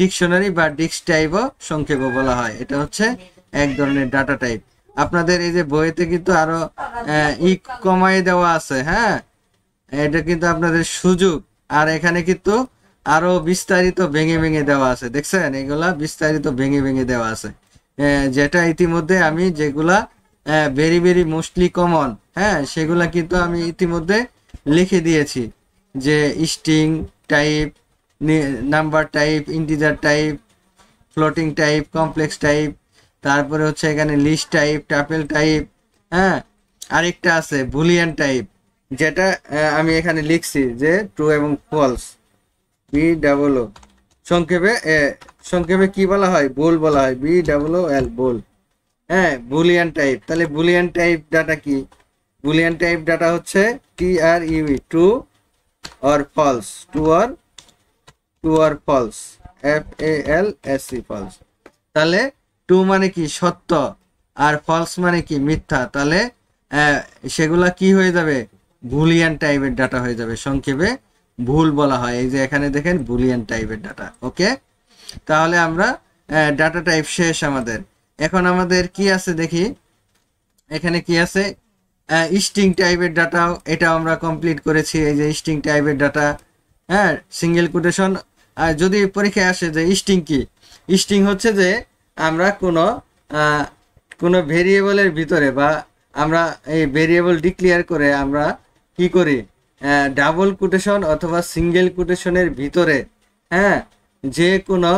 ডিকশনারি বা ডিক্স টাইপও সংক্ষেপে বলা হয়। এটা হচ্ছে এক ধরনের ডাটা টাইপ। আপনাদের এই যে বইতে কিন্তু আরো কমায় দেওয়া আছে। হ্যাঁ, এটা কিন্তু আপনাদের সুযোগ। আর এখানে কিন্তু আরো বিস্তারিত ভেঙে দেওয়া আছে, দেখছেন এগুলা বিস্তারিত ভেঙে দেওয়া আছে, যেটা ইতিমধ্যে আমি যেগুলা ভেরি মোস্টলি কমন, হ্যাঁ সেগুলা কিন্তু আমি ইতিমধ্যে লিখে দিয়েছি, যে string type, number type, integer type, floating type, complex type, তারপরে হচ্ছে এখানে লিস্ট টাইপ, টাপেল টাইপ। হ্যাঁ, আরেকটা আছে বুলিয়ান টাইপ, যেটা আমি এখানে লিখছি যে ট্রু এবং ফলস, BOO, সংক্ষেপে কি বলা হয়, বুল বলা হয়, BOOL, বুল। হ্যাঁ, বুলিয়ান টাইপ। তাহলে বুলিয়ান টাইপ ডাটা কি, বুলিয়ান টাইপ ডাটা হচ্ছে TRUE, true or false, true or false, FALSE, false. তাহলে ট্রু মানে কি সত্য, আর ফলস মানে কি মিথ্যা, তাহলে সেগুলা কি হয়ে যাবে, বুলিয়ান টাইপের ডাটা হয়ে যাবে, সংক্ষেপে ভুল বলা হয়। এই যে এখানে দেখেন বুলিয়ান টাইপের ডাটা। ওকে, তাহলে আমরা ডাটা টাইপ শেষ আমাদের। এখন আমাদের কি আছে দেখি, এখানে কি আছে, স্ট্রিং টাইপের ডাটাও, এটা আমরা কমপ্লিট করেছি। এই যে স্ট্রিং টাইপের ডাটা, হ্যাঁ, সিঙ্গেল কোটেশন। আর যদি পরীক্ষায় আসে যে স্ট্রিং কি, স্ট্রিং হচ্ছে যে আমরা কোনো ভেরিয়েবলের ভিতরে বা আমরা এই ভেরিয়েবল ডিক্লেয়ার করে আমরা কি করি, ডাবল কোটেশন অথবা সিঙ্গেল কোটেশনের ভিতরে, হ্যাঁ, যে কোনো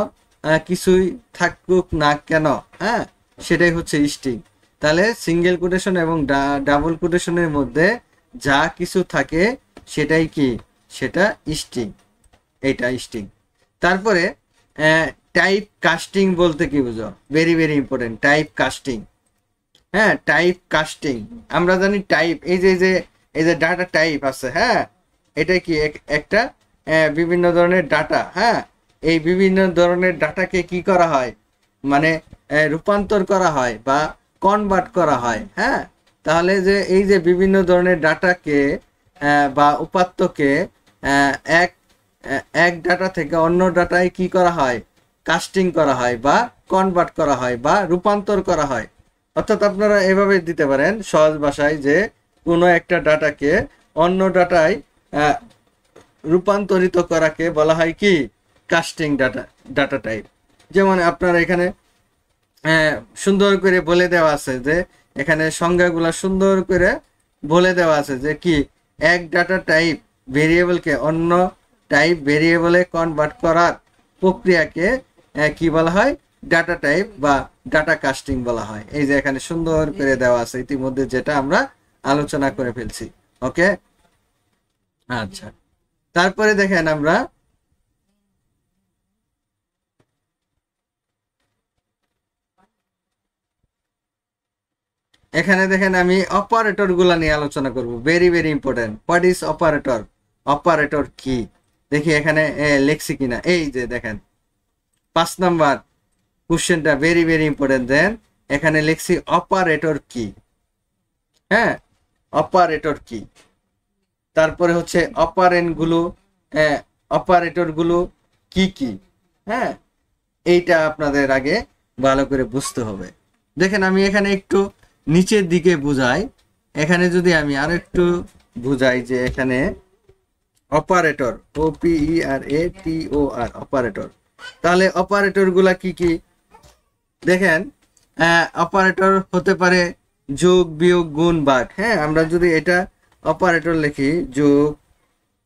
কিছুই থাকুক না কেন, হ্যাঁ, সেটাই হচ্ছে স্ট্রিং। তাহলে সিঙ্গেল কোটেশন এবং ডাবল কোটেশনের মধ্যে যা কিছু থাকে সেটাই কি, সেটা স্ট্রিং, এইটা স্ট্রিং। তারপরে টাইপ কাস্টিং বলতে কি বুঝো, very very important, type casting. হ্যাঁ, টাইপ কাস্টিং আমরা জানি টাইপ, এই যে ডাটা টাইপ আছে, হ্যাঁ, এটা কি একটা বিভিন্ন ধরনের ডাটা, হ্যাঁ, এই বিভিন্ন ধরনের ডাটাকে কি করা হয়, মানে রূপান্তর করা হয় বা কনভার্ট করা হয়, হ্যাঁ। তাহলে যে এই যে বিভিন্ন ধরনের ডাটাকে বা উপাত্তকে এক এক ডাটা থেকে অন্য ডাটায় কি করা হয়, কাস্টিং করা হয় বা কনভার্ট করা হয় বা রূপান্তর করা হয়। অর্থাৎ আপনারা এভাবে দিতে পারেন সহজ ভাষায় যে কোনো একটা ডাটাকে অন্য ডাটায় রূপান্তরিত করাকে বলা হয় কি, কাস্টিং ডাটা টাইপ। যেমন আপনারা এখানে সুন্দর করে বলে দেওয়া আছে যে এখানে সংজ্ঞাগুলা সুন্দর করে বলে দেওয়া আছে যে কি, এক ডাটা টাইপ ভেরিয়েবলকে অন্য টাইপ ভেরিয়েবলে কনভার্ট করার প্রক্রিয়াকে কি বলা হয়, ডাটা টাইপ বা ডাটা কাস্টিং বলা হয়। এই যে এখানে সুন্দর করে দেওয়া আছে ইতিমধ্যে, যেটা আমরা আলোচনা করে ফেলছি। ওকে, আচ্ছা, তারপরে দেখেন আমরা এখানে দেখেন আমি অপারেটর গুলা নিয়ে আলোচনা করব, very very important. What is operator, operator কি, দেখি এখানে লেখছি কিনা। এই যে দেখেন 5 নাম্বার কোশ্চেনটা ভেরি ভেরি ইম্পর্টেন্ট। দেন এখানে লিখছি অপারেটর কি, হ্যাঁ, অপারেটর কি। তারপরে হচ্ছে অপারেন্ট গুলো, অপারেটর গুলো কি কি, হ্যাঁ, এইটা আপনাদের আগে ভালো করে বুঝতে হবে। দেখেন আমি এখানে একটু নিচের দিকে বুঝাই, এখানে যদি আমি আর একটু বুঝাই যে এখানে অপারেটর, OPERATOR, অপারেটর। তাহলে অপারেটর গুলা কি কি দেখেন, অপারেটর হতে পারে যোগ, বিয়োগ, গুণ, ভাগ। হ্যাঁ, আমরা যদি এটা অপারেটর লিখি, যোগ,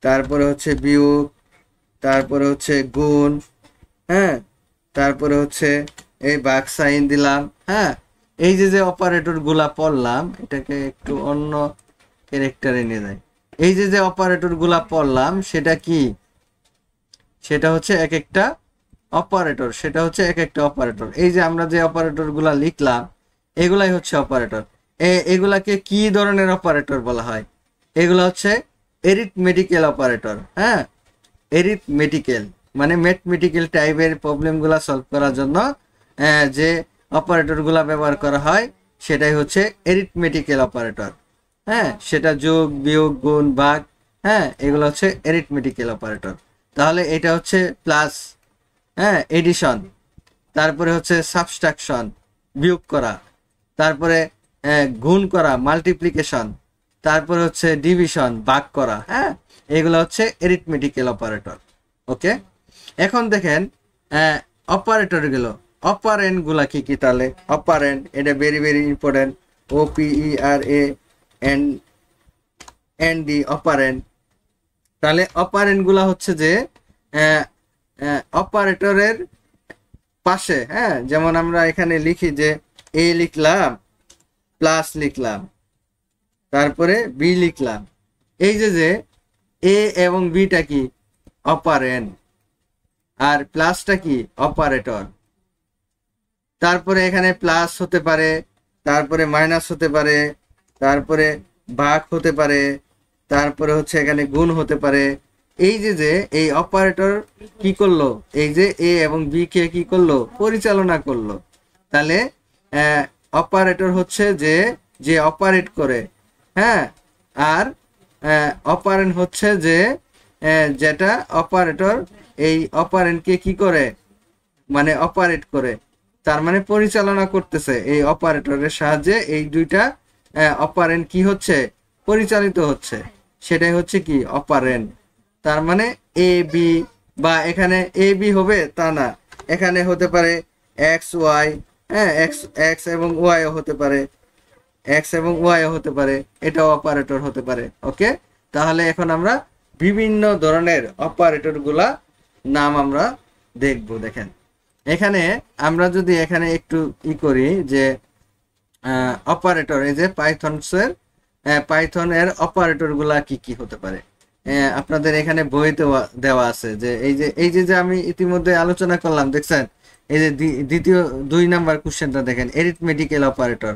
তারপরে হচ্ছে বিয়োগ, তারপরে হচ্ছে গুণ, হ্যাঁ, তারপরে হচ্ছে এই ভাগ সাইন দিলাম, হ্যাঁ। এই যে অপারেটর গুলা পড়লাম, এটাকে একটু অন্য ক্যারেক্টারে নিয়ে যায়। এই যে অপারেটর গুলা পড়লাম সেটা কি, সেটা হচ্ছে এক একটা অপারেটর, সেটা হচ্ছে এক একটা অপারেটর। এই যে আমরা যে অপারেটর গুলা লিখলাম এগুলাই হচ্ছে অপারেটর। এগুলাকে কি ধরনের অপারেটর বলা হয়, এগুলা হচ্ছে এরিথমেটিক্যাল অপারেটর, হ্যাঁ, এরিথমেটিক্যাল মানে ম্যাথমেটিক্যাল টাইপের প্রবলেম গুলা সলভ করার জন্য যে অপারেটর গুলা ব্যবহার করা হয় সেটাই হচ্ছে এরিথমেটিক্যাল অপারেটর, হ্যাঁ। সেটা যোগ, বিয়োগ, গুণ, ভাগ, হ্যাঁ, এগুলো হচ্ছে এরিথমেটিক্যাল অপারেটর। তাহলে এটা হচ্ছে প্লাস, হ্যাঁ, এডিশন, তারপরে হচ্ছে সাবট্রাকশন, বিয়োগ করা, তারপরে গুণ করা, মাল্টিপ্লিকেশন, তারপরে হচ্ছে ডিভিশন, ভাগ করা, হ্যাঁ, এগুলো হচ্ছে এরিথমেটিক্যাল অপারেটর। ওকে, এখন দেখেন অপারেটর গুলো, অপারেন্ট গুলা কি কি। তাহলে অপারেন্ট, এটা very very important, OPERAND, operant. তাহলে অপারেন্ট গুলা হচ্ছে যে অপারেটরের পাশে, হ্যাঁ, যেমন আমরা এখানে লিখি যে এ লিখলাম, প্লাস লিখলাম, তারপরে বি লিখলাম। এই যে এ এবং বিটা কি অপারেন্ট, আর প্লাসটা কি অপারেটর। তারপরে এখানে প্লাস হতে পারে, তারপরে মাইনাস হতে পারে, তারপরে ভাগ হতে পারে, তারপরে হচ্ছে এখানে গুণ হতে পারে। এই যে এই অপারেটর কি করলো, এই যে এ এবং বি কে কি করলো, পরিচালনা করলো। তাহলে অপারেটর হচ্ছে যে যে অপারেট করে, হ্যাঁ, আর অপারেন্ট হচ্ছে যে যেটা অপারেটর এই অপারেন্টকে কি করে, মানে অপারেট করে, তার মানে পরিচালনা করতেছে এই অপারেটরের সাহায্যে এই দুইটা অপারেন্ট কি হচ্ছে, পরিচালিত হচ্ছে, সেটাই হচ্ছে কি অপারেন্ট। তার মানে এ বি, বা এখানে এ বি হবে তা না, এখানে হতে পারে এক্স ওয়াই, হ্যাঁ, এক্স এক্স এবং ওয়াইও হতে পারে, এক্স এবং ওয়াইও হতে পারে, এটাও অপারেটর হতে পারে। ওকে, তাহলে এখন আমরা বিভিন্ন ধরনের অপারেটর গুলা নাম আমরা দেখব। দেখেন এখানে আমরা যদি এখানে একটু করি যে অপারেটর, এই যে পাইথনের অপারেটর গুলা কি কি হতে পারে, আপনাদের এখানে বইতে দেওয়া আছে যে এই যে আমি ইতিমধ্যে আলোচনা করলাম, দেখছেন এই যে দ্বিতীয় 2 নাম্বার কোশ্চেনটা দেখেন, এরিথমেটিক্যাল অপারেটর,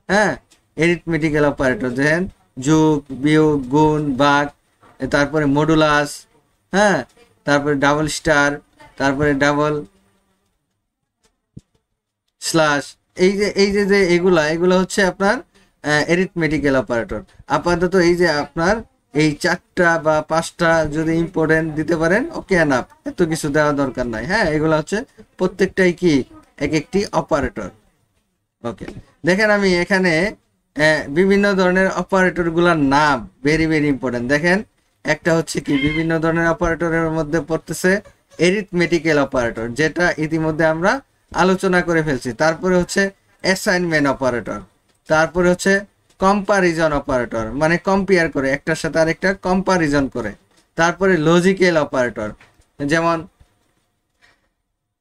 হ্যাঁ, এরিথমেটিক্যাল অপারেটর দেখেন, যোগ বিয়োগ গুণ ভাগ, তারপরে মডুলাস, হ্যাঁ, তারপরে ডাবল স্টার, তারপরে ডাবল স্ল্যাশ, এই যে এগুলা হচ্ছে আপনার এরিথমেটিক্যাল অপারেটর। আপাতত এই যে আপনার এই 4টা বা 5টা যদি ইম্পর্টেন্ট দিতে পারেন, ওকে এনাফ, এত কিছু দেওয়া দরকার নাই। হ্যাঁ, এগুলো হচ্ছে প্রত্যেকটাই কি এক একটি অপারেটর। ওকে, দেখেন আমি এখানে বিভিন্ন ধরনের অপারেটর গুলার নাম ভেরি ভেরি ইম্পর্টেন্ট। দেখেন একটা হচ্ছে কি বিভিন্ন ধরনের অপারেটরের মধ্যে পড়তেছে এরিথমেটিক্যাল অপারেটর, যেটা ইতিমধ্যে আমরা আলোচনা করে ফেলছি। তারপরে হচ্ছে অ্যাসাইনমেন্ট অপারেটর, তারপরে হচ্ছে কম্পারিজন অপারেটর, মানে কম্পেয়ার করে, একটার সাথে আরেকটা কম্পারিজন করে। তারপরে লজিক্যাল অপারেটর, যেমন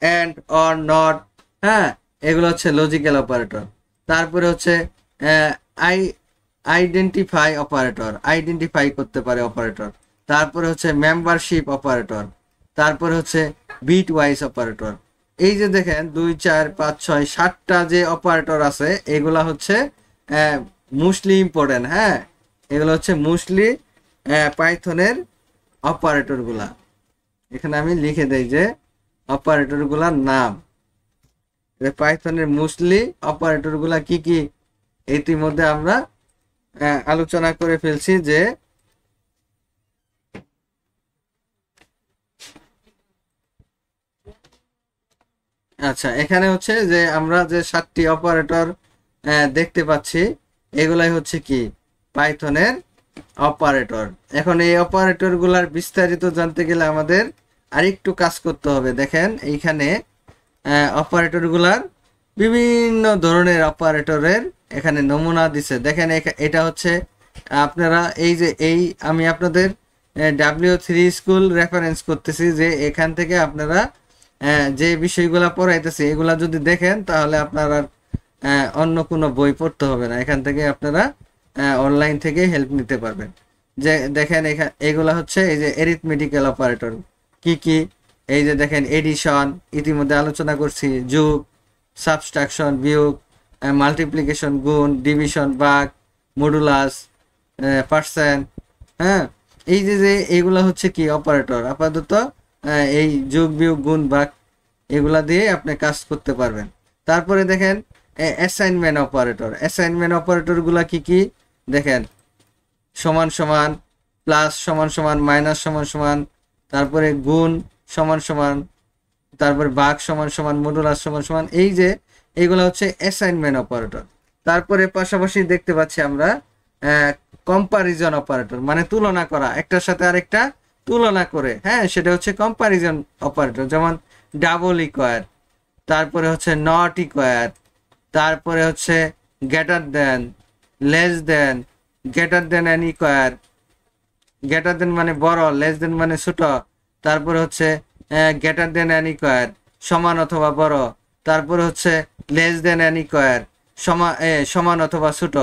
অ্যান্ড অর নট, হ্যাঁ, এগুলো হচ্ছে লজিক্যাল অপারেটর। তারপরে হচ্ছে আই আইডেন্টিফাই অপারেটর, আইডেন্টিফাই করতে পারে অপারেটর। তারপরে হচ্ছে মেম্বারশিপ অপারেটর, তারপরে হচ্ছে বিট ওয়াইজ অপারেটর। এই যে দেখেন 2 4 5 6 7টা যে অপারেটর আছে, এগুলা হচ্ছে মোস্টলি ইম্পর্টেন্ট। হ্যাঁ, এগুলো হচ্ছে মোস্টলি পাইথনের অপারেটর গুলা। এখানে আমি লিখে দেই যে অপারেটর গুলার নাম, পাইথনের মোস্টলি অপারেটর গুলা কি কি ইতিমধ্যে আমরা আলোচনা করে ফেলছি। যে আচ্ছা, এখানে হচ্ছে যে আমরা যে 7টি অপারেটর দেখতে পাচ্ছি, এগুলাই হচ্ছে কি পাইথনের অপারেটর। এখন এই অপারেটর গুলার বিস্তারিত জানতে গেলে আমাদের আরেকটু কাজ করতে হবে। দেখেন এইখানে অপারেটর গুলার বিভিন্ন ধরনের অপারেটরের এখানে নমুনা দিছে। দেখেন এটা হচ্ছে আপনারা এই আমি আপনাদের W3 স্কুল রেফারেন্স করতেছি, যে এখান থেকে আপনারা যে বিষয়গুলা পড়াইতেছি এগুলা যদি দেখেন তাহলে আপনারা অন্য কোনো বই পড়তে হবে না, এখান থেকে আপনারা অনলাইন থেকে হেল্প নিতে পারবেন। যে দেখেন এগুলা হচ্ছে এই যে এরিথমেটিক্যাল অপারেটর কি কি, এই যে দেখেন এডিশন ইতিমধ্যে আলোচনা করছি, যোগ, সাবট্রাকশন বিয়োগ, মাল্টিপ্লিকেশন গুণ, ডিভিশন ভাগ, মডুলাস, পার্সেন্ট, হ্যাঁ, এই যে এগুলা হচ্ছে কি অপারেটর। আপাতত এই যোগ বিয়োগ গুণ ভাগ এগুলা দিয়ে আপনি কাজ করতে পারবেন। তারপরে দেখেন অ্যাসাইনমেন্ট অপারেটর, অ্যাসাইনমেন্ট অপারেটর গুলা কি কি দেখেন, সমান সমান, প্লাস সমান সমান, মাইনাস সমান সমান, তারপরে গুণ সমান সমান, তারপরে ভাগ সমান সমান, মডুলাস সমান সমান, এই যে এইগুলো হচ্ছে অ্যাসাইনমেন্ট অপারেটর। তারপরে পাশাপাশি দেখতে পাচ্ছি আমরা কম্পারিজন অপারেটর, মানে তুলনা করা, একটার সাথে আরেকটা তুলনা করে, হ্যাঁ, সেটা হচ্ছে কম্পারিজন অপারেটর। যেমন ডাবল ইকুয়ার, তারপরে হচ্ছে নট ইকুয়ার, তারপরে হচ্ছে greater than, less than, greater than and equal, greater than মানে বড়, লেস দেন মানে ছোট, তারপরে হচ্ছে গ্রেটার দেন অ্যান্ড ইকুয়ার, সমান অথবা বড়, তারপরে হচ্ছে লেস দেন অ্যান্ড ইকুয়ার, সমান অথবা ছোট।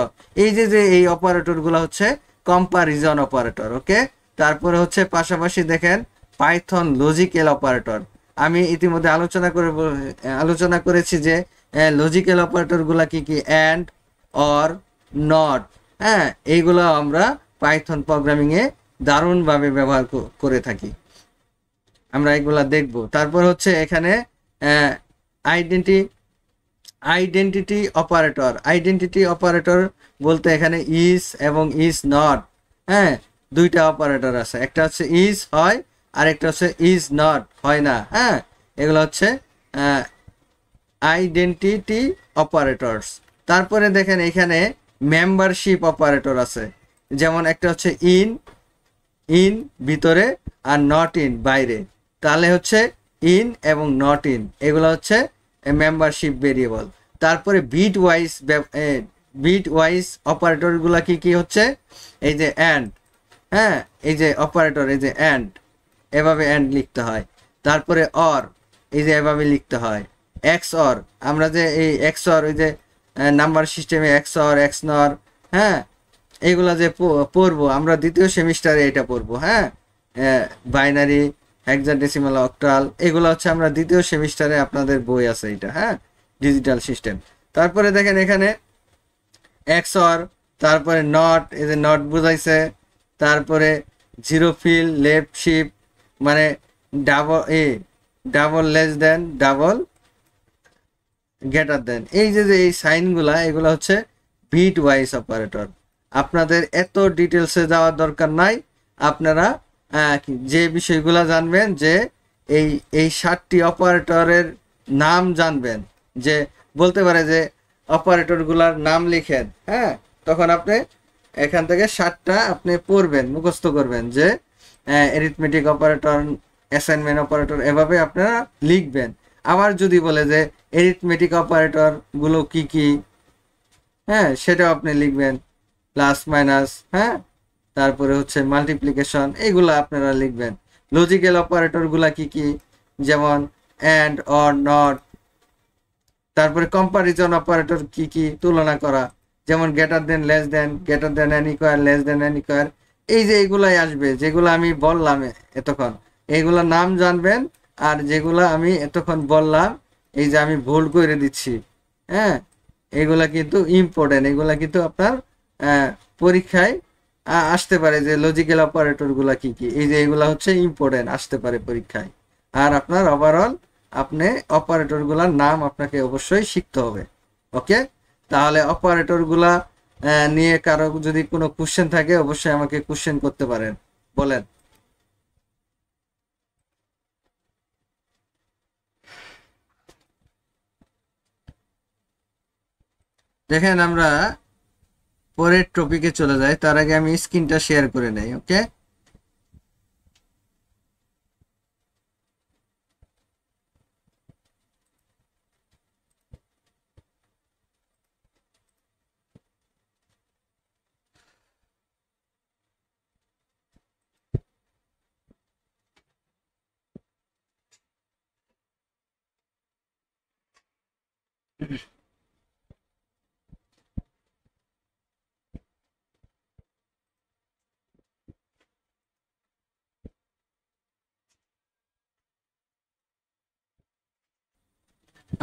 এই যে এই অপারেটর গুলো হচ্ছে কম্পারিজন অপারেটর। ওকে, তারপরে হচ্ছে পাশাপাশি দেখেন পাইথন লজিক্যাল অপারেটর। আমি ইতিমধ্যে আলোচনা করেছি যে লজিক্যাল অপারেটর গুলা কি কি, অ্যান্ড, অর, নট, হ্যাঁ, এইগুলো আমরা পাইথন প্রোগ্রামিং এ দারুণভাবে ব্যবহার করে থাকি, আমরা এগুলা দেখব। তারপর হচ্ছে এখানে আইডেন্টিটি অপারেটর। আইডেন্টিটি অপারেটর বলতে এখানে ইজ এবং ইজ নট, হ্যাঁ, দুইটা অপারেটর আছে। একটা হচ্ছে ইজ হয় আর একটা হচ্ছে ইজ নট হয় না, হ্যাঁ, এগুলো হচ্ছে আইডেন্টিটি অপারেটরস। তারপরে দেখেন এখানে মেম্বারশিপ অপারেটর আছে, যেমন একটা হচ্ছে ইন, ইন ভিতরে আর নট ইন বাইরে, তাহলে হচ্ছে ইন এবং নট ইন, এগুলো হচ্ছে মেম্বারশিপ ভেরিয়েবল। তারপরে বিট ওয়াইজ অপারেটরগুলো কি কি হচ্ছে, এই যে অ্যান্ড, হ্যাঁ, এই যে অপারেটর, এই যে অ্যান্ড, এভাবে অ্যান্ড লিখতে হয়। তারপরে অর, এই যে এভাবে লিখতে হয়। এক্স অর, আমরা যে এই এক্স অর, ওই যে নাম্বার সিস্টেমে এক্স অর, এক্স নর, হ্যাঁ, এইগুলা যে পড়বো আমরা দ্বিতীয় সেমিস্টারে, এটা পড়বো, হ্যাঁ, বাইনারি, হেক্সাডেসিমাল, অক্টাল, এগুলো হচ্ছে আমরা দ্বিতীয় সেমিস্টারে, আপনাদের বই আছে এটা, হ্যাঁ, ডিজিটাল সিস্টেম। তারপরে দেখেন এখানে এক্স অর, তারপরে নট, এই যে নট বুঝাইছে, তারপরে জিরো ফিল, লেফট শিপ, মানে double less than, double greater than, এই যে যে এই সাইনগুলা, এগুলো হচ্ছে বিট ওয়াইজ অপারেটর। আপনাদের এত ডিটেলসে যাওয়ার দরকার নাই, আপনারা যে বিষয়গুলা জানবেন, যে এই এই 7টি অপারেটরের নাম জানবেন, যে বলতে পারে যে অপারেটরগুলার নাম লিখেন, হ্যাঁ, তখন আপনি এখান থেকে 7টা আপনি পড়বেন, মুখস্থ করবেন, যে অ্যারিথমেটিক অপারেটর, অ্যাসাইনমেন্ট অপারেটর, এভাবে আপনারা লিখবেন। আবার যদি বলে যে অ্যারিথমেটিক অপারেটর গুলো কি কি, হ্যাঁ, সেটাও আপনি লিখবেন, প্লাস মাইনাস, হ্যাঁ, তারপরে হচ্ছে মাল্টিপ্লিকেশন, এইগুলো আপনারা লিখবেন। লজিক্যাল অপারেটর গুলা কি কি, যেমন অ্যান্ড, অর, নট। তারপরে কম্পারিজন অপারেটর কি কি, তুলনা করা, যেমন greater than, less than, greater than n equal, less than n equal, এই যে এইগুলাই আসবে, যেগুলো আমি বললাম এতক্ষণ, এইগুলা নাম জানবেন। আর যেগুলা আমি এতক্ষণ বললাম, এই যে আমি ভুল করে দিচ্ছি, হ্যাঁ, এগুলা কিন্তু ইম্পর্টেন্ট, এগুলা কিন্তু আপনার পরীক্ষায় আসতে পারে, যে লজিক্যাল অপারেটর গুলা কি কি, এই যে এগুলা হচ্ছে ইম্পর্টেন্ট, আসতে পারে পরীক্ষায়। আর আপনার ওভারঅল আপনি অপারেটর গুলার নাম আপনাকে অবশ্যই শিখতে হবে। ওকে, তাহলে অপারেটর গুলা নিয়ে কারো যদি কোনো কোশ্চেন থাকে, অবশ্যই আমাকে কোশ্চেন করতে পারেন, বলেন। দেখেন আমরা পরের টপিকে চলে যাই, তার আগে আমি স্ক্রিনটা শেয়ার করে নেই। ওকে,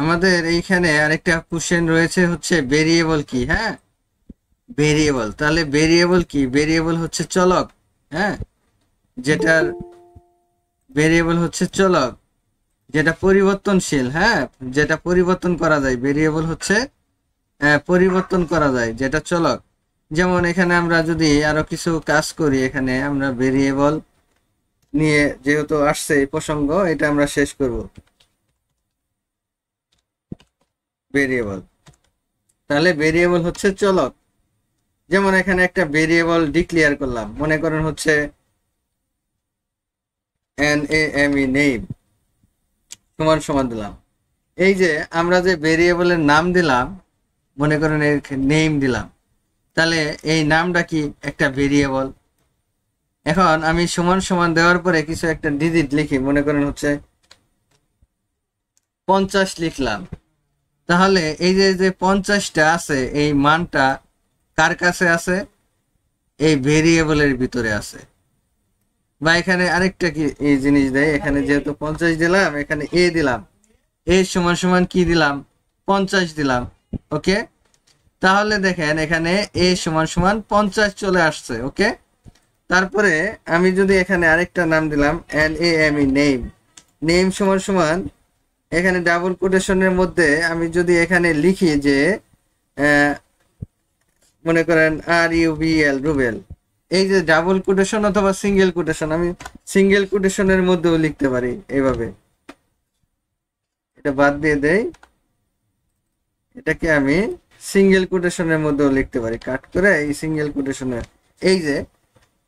আমাদের এইখানে আরেকটা কোশ্চেন রয়েছে, হচ্ছে ভেরিয়েবল কি, হ্যাঁ, ভেরিয়েবল। তাহলে ভেরিয়েবল কি, ভেরিয়েবল হচ্ছে চলক, হ্যাঁ, যেটার ভেরিয়েবল হচ্ছে চলক, যেটা পরিবর্তনশীল, হ্যাঁ, যেটা পরিবর্তন করা যায়, ভেরিয়েবল হচ্ছে পরিবর্তন করা যায়, যেটা চলক। যেমন এখানে আমরা যদি আরো কিছু কাজ করি, এখানে আমরা ভেরিয়েবল নিয়ে যেহেতু আসছে এই প্রসঙ্গ, এটা আমরা শেষ করব। ভেরিয়েবল, তাহলে ভেরিয়েবল হচ্ছে চলক। যেমন এখানে একটা ভেরিয়েবল ডিক্লেয়ার করলাম, মনে করেন হচ্ছে NAME, নেম, সমান সমান দিলাম। এই যে আমরা যে ভেরিয়েবলের নাম দিলাম, মনে করেন নেম দিলাম, তাহলে এই নামটা কি, একটা ভেরিয়েবল। এখন আমি সমান সমান দেওয়ার পরে কিছু একটা ডিজিট লিখি, মনে করেন হচ্ছে 50 লিখলাম, তাহলে এই যে যে 50টা আছে, এই মানটা কার কাছে আছে, এই ভেরিয়েবলের ভিতরে আছে। বা এখানে আরেকটা কি এই জিনিস দেয়, এখানে যেহেতু 50 দিলাম, এখানে এ দিলাম, এ সমান সমান কি দিলাম, 50 দিলাম। ওকে, তাহলে দেখেন এখানে এ সমান সমান 50 চলে আসছে। ওকে, তারপরে আমি যদি এখানে আরেকটা নাম দিলাম NAME, নেম, নেম সমান সমান এখানে ডাবল কোটেশনের মধ্যে আমি যদি এখানে লিখি যে মনে করেন RUBL রুবেল, এই যে ডাবল কোটেশন অথবা সিঙ্গেল কোটেশন, আমি সিঙ্গেল কোটেশনের মধ্যেও লিখতে পারি এইভাবে। এটা বাদ দিয়ে দেই, এটাকে আমি সিঙ্গেল কোটেশনের মধ্যেও লিখতে পারি, কাট করে এই সিঙ্গেল কোটেশনের, এই যে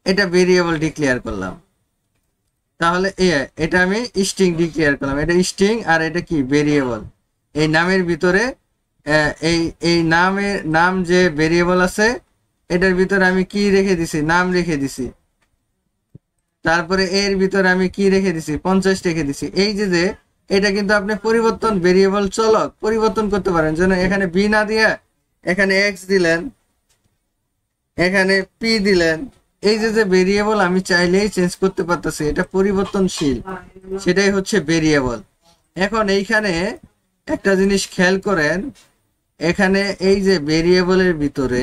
এটা ভেরিয়েবল ডিক্লেয়ার করলাম। তাহলে এটা আমি স্ট্রিং ডিক্লেয়ার করলাম, এটা স্ট্রিং আর এটা কি ভেরিয়েবল। এই নামের ভিতরে এই নাম যে ভেরিয়েবল আছে এটার ভিতরে আমি কি রেখে দিছি, নাম রেখে দিছি। তারপরে এর ভিতরে আমি কি রেখে দিছি, 50 রেখে দিছি। এই যে এটা কিন্তু আপনি পরিবর্তন, ভেরিয়েবল চলক পরিবর্তন করতে পারেন। যেন এখানে বি না দিয়ে এখানে এক্স দিলেন, এখানে পি দিলেন। এই যে ভেরিয়েবল আমি চাইলেই চেঞ্জ করতে পারতেছি, এটা পরিবর্তনশীল, সেটাই হচ্ছে ভেরিয়েবল। এখন এইখানে একটা জিনিস খেয়াল করেন, এখানে এই যে ভেরিয়েবলের ভিতরে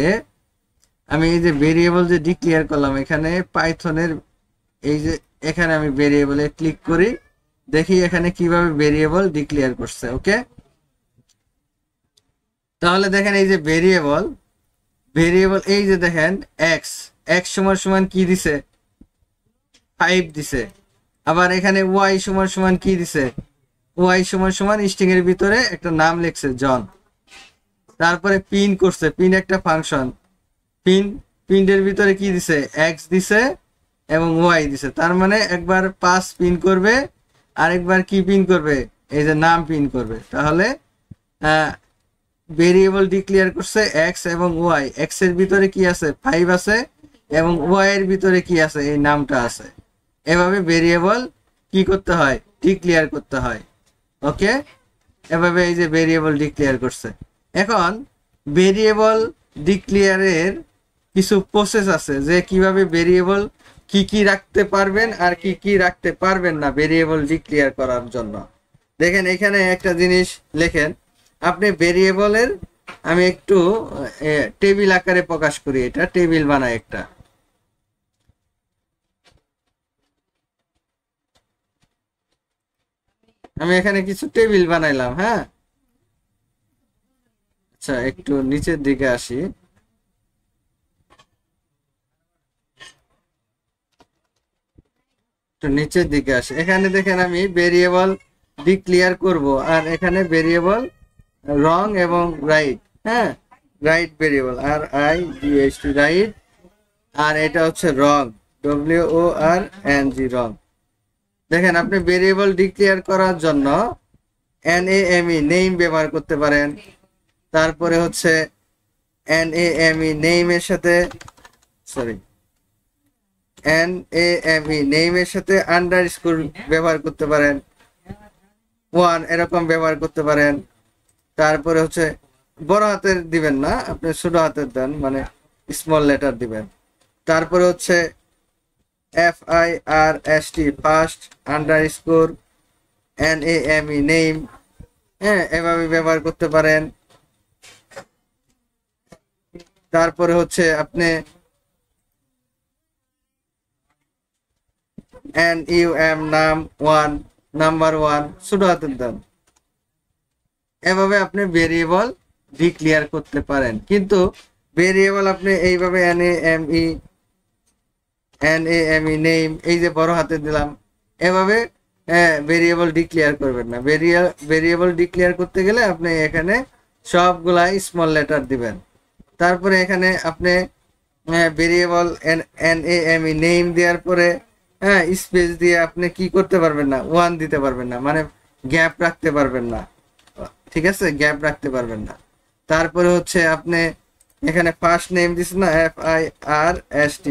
আমি এই যে ভেরিয়েবল যে ডিক্লেয়ার করলাম, এখানে পাইথনের এই যে এখানে আমি ভেরিয়েবলে ক্লিক করি, দেখি এখানে কিভাবে ভেরিয়েবল ডিক্লেয়ার করছে। ওকে, তাহলে দেখেন এই যে ভেরিয়েবল এই যে দেখেন এক্স সমান সমান কি দিছে, 5 দিছে। আবার এখানে ওয়াই সমান সমান কি দিছে, ওয়াই সমান সমান স্ট্রিং এর ভিতরে একটা নাম লিখছে জন। তারপরে পিন করছে, পিন একটা ফাংশন, পিনের ভিতরে কি দিছে, এক্স দিছে এবং ওয়াই দিছে। তার মানে একবার পাস পিন করবে, আরেকবার কি পিন করবে, এই যে নাম পিন করবে। তাহলে ভেরিয়েবল ডিক্লেয়ার করছে এক্স এবং ওয়াই, এক্স এর ভিতরে কি আছে, 5 আছে, এবং ওয়াই এর ভিতরে কি আছে, এই নামটা আছে। এভাবে ভেরিয়েবল কি করতে হয়, ডিক্লেয়ার করতে হয়। ওকে, এভাবে এই যে ভেরিয়েবল ডিক্লেয়ার করছে। এখন ভেরিয়েবল ডিক্লেয়ারের কিছু প্রসেস আছে, যে কিভাবে ভেরিয়েবল কি রাখতে পারবেন আর কি রাখতে পারবেন না ভেরিয়েবল ডিক্লেয়ার করার জন্য। দেখেন এখানে একটা জিনিস লেখেন, আপনি ভেরিয়েবলের, আমি একটু টেবিল আকারে প্রকাশ করি, এটা টেবিল বানাই একটা। আমি এখানে কিছু টেবিল বানাইলাম। হ্যাঁ, আচ্ছা একটু নিচের দিকে আসি। নিচের দিকে আসি, এখানে দেখেন আমি ভেরিয়েবল ডিক্লেয়ার করব, আর এখানে ভেরিয়েবল রং এবং রাইট। হ্যাঁ, রাইট ভেরিয়েবল, RIGHT রাইট, আর এটা হচ্ছে রং, WORNG রং। দেখেন আপনি ভেরিয়েবল ডিক্লেয়ার করার জন্য NAME নেম ব্যবহার করতে পারেন। তারপরে হচ্ছে NAME নেমের সাথে নেমের সাথে আন্ডারস্কোর ব্যবহার করতে পারেন, 1 এরকম ব্যবহার করতে পারেন। তারপরে হচ্ছে বড় হাতের দিবেন না, আপনি ছোট হাতের দেন, মানে স্মল লেটার দিবেন। তারপরে হচ্ছে FIRST first underscore NAME name, হ্যাঁ এভাবে ব্যবহার করতে পারেন। তারপরে হচ্ছে আপনি NUM নাম 1 নাম্বার 1 ছোট হাতের দেন। এভাবে আপনি ভেরিয়েবল ডিক্লেয়ার করতে পারেন। কিন্তু ভেরিয়েবল আপনি এইভাবে NAME নেম এই যে বড় হাতে দিলাম, এভাবে ভেরিয়েবল ডিক্লেয়ার করবেন না। ভেরিয়েবল ডিক্লেয়ার করতে গেলে আপনি এখানে সবগুলাই স্মল লেটার দিবেন। তারপরে এখানে আপনি ভেরিয়েবল NAME নেম দেওয়ার পরে স্পেস দিয়ে আপনি কি করতে পারবেন না, 1 দিতে পারবেন না, মানে গ্যাপ রাখতে পারবেন না। ঠিক আছে, গ্যাপ রাখতে পারবেন না। তারপরে হচ্ছে আপনি এখানে ফার্স্ট নেম দিচ্ছেন না, FIRST